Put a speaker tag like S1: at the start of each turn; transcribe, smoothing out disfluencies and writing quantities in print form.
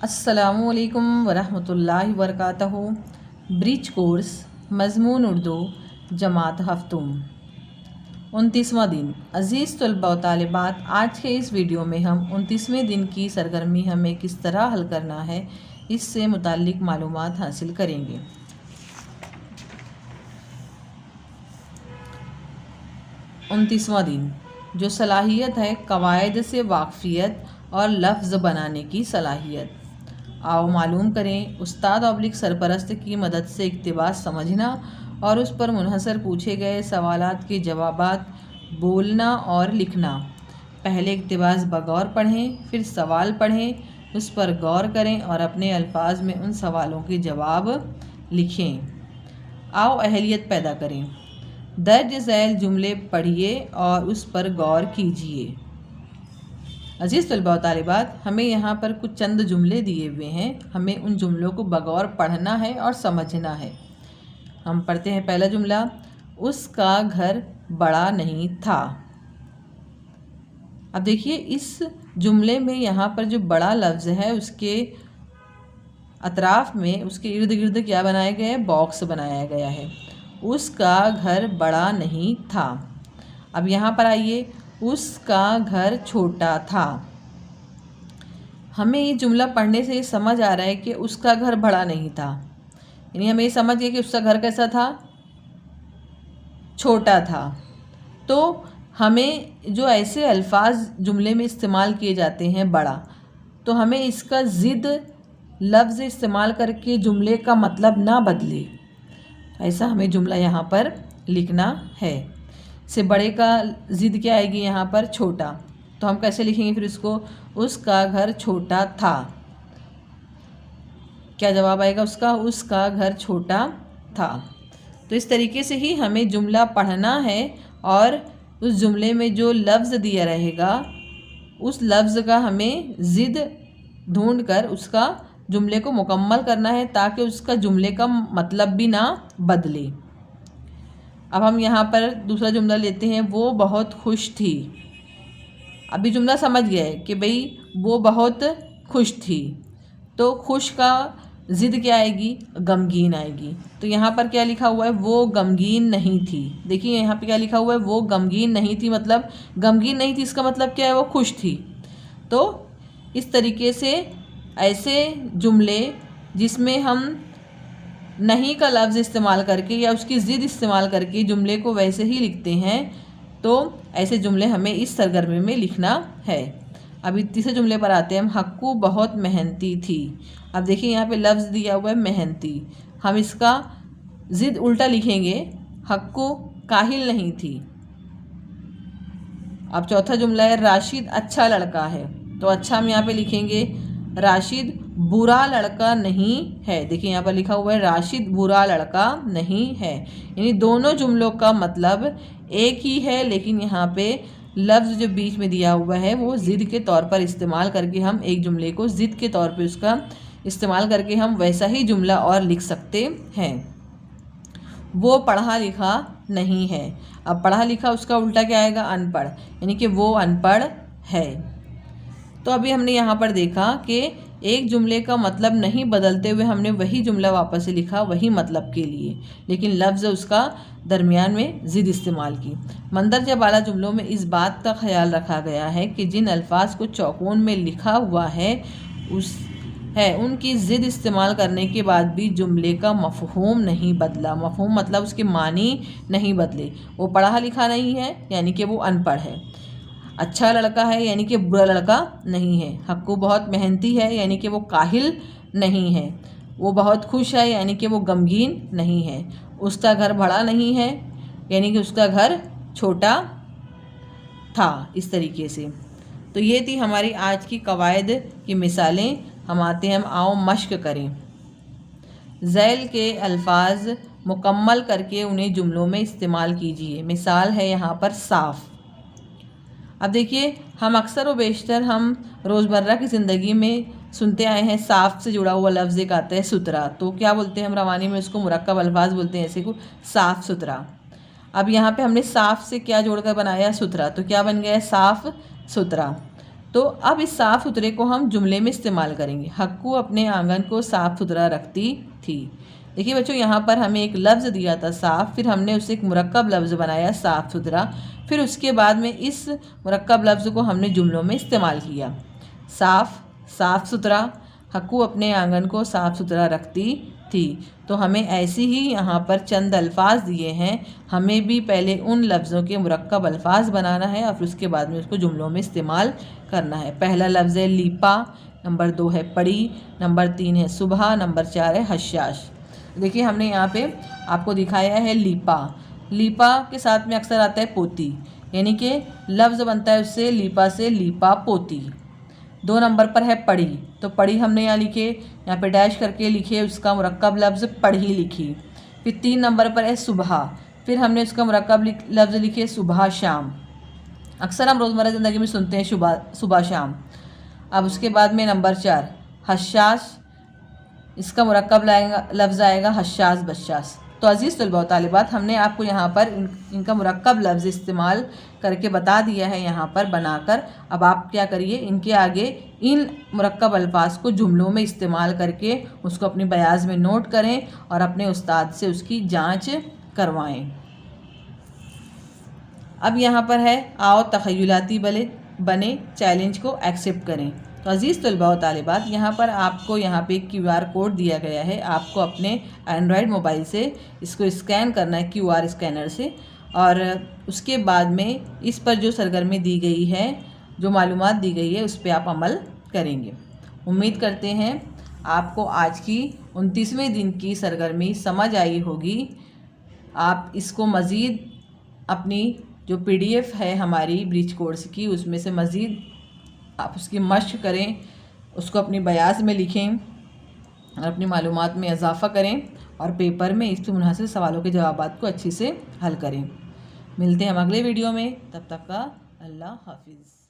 S1: अस्सलामुअलैकुम वरहमतुल्लाहि वबरकातुहू। Bridge course मज़मून Urdu जमात हफ्तुम 29वां दिन। अज़ीज़ तलबा व तालिबात, आज के इस वीडियो में हम 29वें दिन की सरगर्मी हमें किस तरह हल करना है इससे मुताल्लिक़ मालूमात हासिल करेंगे। 29वां दिन जो सलाहियत है कवायद से वाक़फ़ियत और लफ्ज़ बनाने की सलाहियत। आओ मालूम करें उस्ताद ऑब्लिक सरपरस्त की मदद से इक़्तिबास समझना और उस पर मुनहसर पूछे गए सवालात के जवाबात बोलना और लिखना। पहले इक़्तिबास बगौर पढ़ें, फिर सवाल पढ़ें, उस पर गौर करें और अपने अल्फाज में उन सवालों के जवाब लिखें। आओ अहलियत पैदा करें। दर्ज झैल जुमले पढ़िए और उस पर गौर कीजिए। अज़ीज़ तलबा व तालिबात, हमें यहाँ पर कुछ चंद जुमले दिए हुए हैं, हमें उन जुमलों को बगौर पढ़ना है और समझना है। हम पढ़ते हैं पहला जुमला, उसका घर बड़ा नहीं था। अब देखिए इस जुमले में यहाँ पर जो बड़ा लफ्ज़ है उसके अतराफ़ में, उसके इर्द गिर्द क्या बनाया गया है, बॉक्स बनाया गया है। उसका घर बड़ा नहीं था। अब यहाँ पर आइए, उसका घर छोटा था। हमें ये जुमला पढ़ने से ये समझ आ रहा है कि उसका घर बड़ा नहीं था, यानी हमें ये समझ गए कि उसका घर कैसा था, छोटा था। तो हमें जो ऐसे अल्फाज जुमले में इस्तेमाल किए जाते हैं बड़ा, तो हमें इसका ज़िद लफ्ज़ इस्तेमाल करके जुमले का मतलब ना बदले, ऐसा हमें जुमला यहाँ पर लिखना है। से बड़े का ज़िद क्या आएगी यहाँ पर, छोटा। तो हम कैसे लिखेंगे फिर इसको, उसका घर छोटा था। क्या जवाब आएगा उसका, उसका घर छोटा था। तो इस तरीके से ही हमें जुमला पढ़ना है और उस जुमले में जो लफ्ज़ दिया रहेगा उस लफ्ज़ का हमें ज़िद ढूंढ कर उसका जुमले को मुकम्मल करना है ताकि उसका जुमले का मतलब भी ना बदले। अब हम यहाँ पर दूसरा जुमला लेते हैं, वो बहुत खुश थी। अभी जुमला समझ गए कि भाई वो बहुत खुश थी, तो खुश का ज़िद क्या आएगी, गमगीन आएगी। तो यहाँ पर क्या लिखा हुआ है, वो गमगीन नहीं थी। देखिए यहाँ पे क्या लिखा हुआ है, वो गमगीन नहीं थी, मतलब गमगीन नहीं थी, इसका मतलब क्या है, वो खुश थी। तो इस तरीके से ऐसे जुमले जिसमें हम नहीं का लफ्ज़ इस्तेमाल करके या उसकी ज़िद इस्तेमाल करके जुमले को वैसे ही लिखते हैं, तो ऐसे जुमले हमें इस सरगर्मी में लिखना है। अभी तीसरे जुमले पर आते हैं हम, हक्कू बहुत मेहनती थी। अब देखिए यहाँ पे लफ्ज़ दिया हुआ है मेहनती, हम इसका ज़िद उल्टा लिखेंगे, हक्कू काहिल नहीं थी। अब चौथा जुमला है, राशिद अच्छा लड़का है। तो अच्छा हम यहाँ पे लिखेंगे, राशिद बुरा लड़का नहीं है। देखिए यहाँ पर लिखा हुआ है राशिद बुरा लड़का नहीं है, यानी दोनों जुमलों का मतलब एक ही है, लेकिन यहाँ पे लफ्ज़ जो बीच में दिया हुआ है वो ज़िद के तौर पर इस्तेमाल करके हम एक जुमले को ज़िद के तौर पे उसका इस्तेमाल करके हम वैसा ही जुमला और लिख सकते हैं। वो पढ़ा लिखा नहीं है। अब पढ़ा लिखा उसका उल्टा क्या आएगा, अनपढ़, यानी कि वो अनपढ़ है। तो अभी हमने यहाँ पर देखा कि एक जुमले का मतलब नहीं बदलते हुए हमने वही जुमला वापस से लिखा वही मतलब के लिए, लेकिन लफ्ज़ उसका दरमियान में ज़िद इस्तेमाल की। मंदरजा बाला जुमलों में इस बात का ख्याल रखा गया है कि जिन अल्फाज को चौकोन में लिखा हुआ है उनकी ज़िद इस्तेमाल करने के बाद भी जुमले का मफ़हूम नहीं बदला। मफ़हूम मतलब उसके मानी नहीं बदले। वो पढ़ा लिखा नहीं है यानी कि वो अनपढ़ है, अच्छा लड़का है यानी कि बुरा लड़का नहीं है, हक्कू बहुत मेहनती है यानी कि वो काहिल नहीं है, वो बहुत खुश है यानी कि वो गमगीन नहीं है, उसका घर बड़ा नहीं है यानी कि उसका घर छोटा था। इस तरीके से तो ये थी हमारी आज की कवायद की मिसालें। हम आते हैं, हम आओ मश्क करें। ज़ैल के अल्फाज मुकम्मल करके उन्हें जुमलों में इस्तेमाल कीजिए। मिसाल है यहाँ पर साफ़। अब देखिए हम अक्सर व बेशतर हम रोज़मर्रा की ज़िंदगी में सुनते आए हैं, साफ़ से जुड़ा हुआ लफ्ज़ एक आता है सुथरा। तो क्या बोलते हैं हम रवानी में उसको मुरक्कब अल्फाज बोलते हैं, ऐसे को साफ़ सुथरा। अब यहाँ पे हमने साफ़ से क्या जोड़कर बनाया, सुथरा, तो क्या बन गया है, साफ़ सुथरा। तो अब इस साफ़ सुथरे को हम जुमले में इस्तेमाल करेंगे। हक्कू अपने आंगन को साफ़ सुथरा रखती थी। देखिए बच्चों, यहाँ पर हमें एक लफ्ज़ दिया था साफ़, फिर हमने उससे एक मुरक्कब लफ्ज़ बनाया साफ़ सुथरा, फिर उसके बाद में इस मुरक्कब लफ्ज़ को हमने जुमलों में इस्तेमाल किया। साफ़ सुथरा, हक्कू अपने आंगन को साफ़ सुथरा रखती थी। तो हमें ऐसे ही यहाँ पर चंद अल्फाज दिए हैं, हमें भी पहले उन लफ्ज़ों के मुरक्कब अल्फाज बनाना है और फिर उसके बाद में उसको जुमलों में इस्तेमाल करना है। पहला लफ्ज़ है लीपा, नंबर 2 है पड़ी, नंबर 3 है सुबह, नंबर 4 है हशाश। देखिए हमने यहाँ पे आपको दिखाया है लीपा। लीपा के साथ में अक्सर आता है पोती, यानी कि लफ्ज़ बनता है उससे लीपा से लीपा पोती। 2 नंबर पर है पढ़ी, तो पढ़ी हमने यहाँ लिखे, यहाँ पे डैश करके लिखे उसका मुरक्कब लफ्ज़ पढ़ी लिखी। फिर 3 नंबर पर है सुबह, फिर हमने उसका मुरक्कब लफ्ज़ लिखे सुबह शाम। अक्सर हम रोज़मर्रा ज़िंदगी में सुनते हैं सुबह शाम। अब उसके बाद में नंबर 4 हशाश, इसका मुरक्कब लफ्ज़ आएगा हशाश बशाश। तो अज़ीज़ तलबा व तालिबात, हमने आपको यहाँ पर इनका मुरक्कब लफ्ज़ इस्तेमाल करके बता दिया है यहाँ पर बनाकर। अब आप क्या करिए, इनके आगे इन मुरक्कब अल्फाज को जुमलों में इस्तेमाल करके उसको अपनी बयाज़ में नोट करें और अपने उस्ताद से उसकी जांच करवाएं। अब यहाँ पर है आओ तख़य्युलाती बने, चैलेंज को एक्सेप्ट करें। तो अज़ीज़ तलबा व तालिबात, यहाँ पर आपको यहाँ पे QR कोड दिया गया है। आपको अपने एंड्रॉयड मोबाइल से इसको स्कैन करना है QR स्कैनर से, और उसके बाद में इस पर जो सरगर्मी दी गई है, जो मालूमात दी गई है, उस पर आप अमल करेंगे। उम्मीद करते हैं आपको आज की 29वें दिन की सरगर्मी समझ आई होगी। आप इसको मज़ीद अपनी जो PDF है हमारी ब्रीच कोर्स की, उसमें से मज़ीद आप उसकी मश्क करें, उसको अपनी बयाज़ में लिखें और अपनी मालूमात में इजाफ़ा करें और पेपर में इससे मुनासिब सवालों के जवाबात को अच्छे से हल करें। मिलते हैं हम अगले वीडियो में, तब तक का अल्लाह हाफिज़।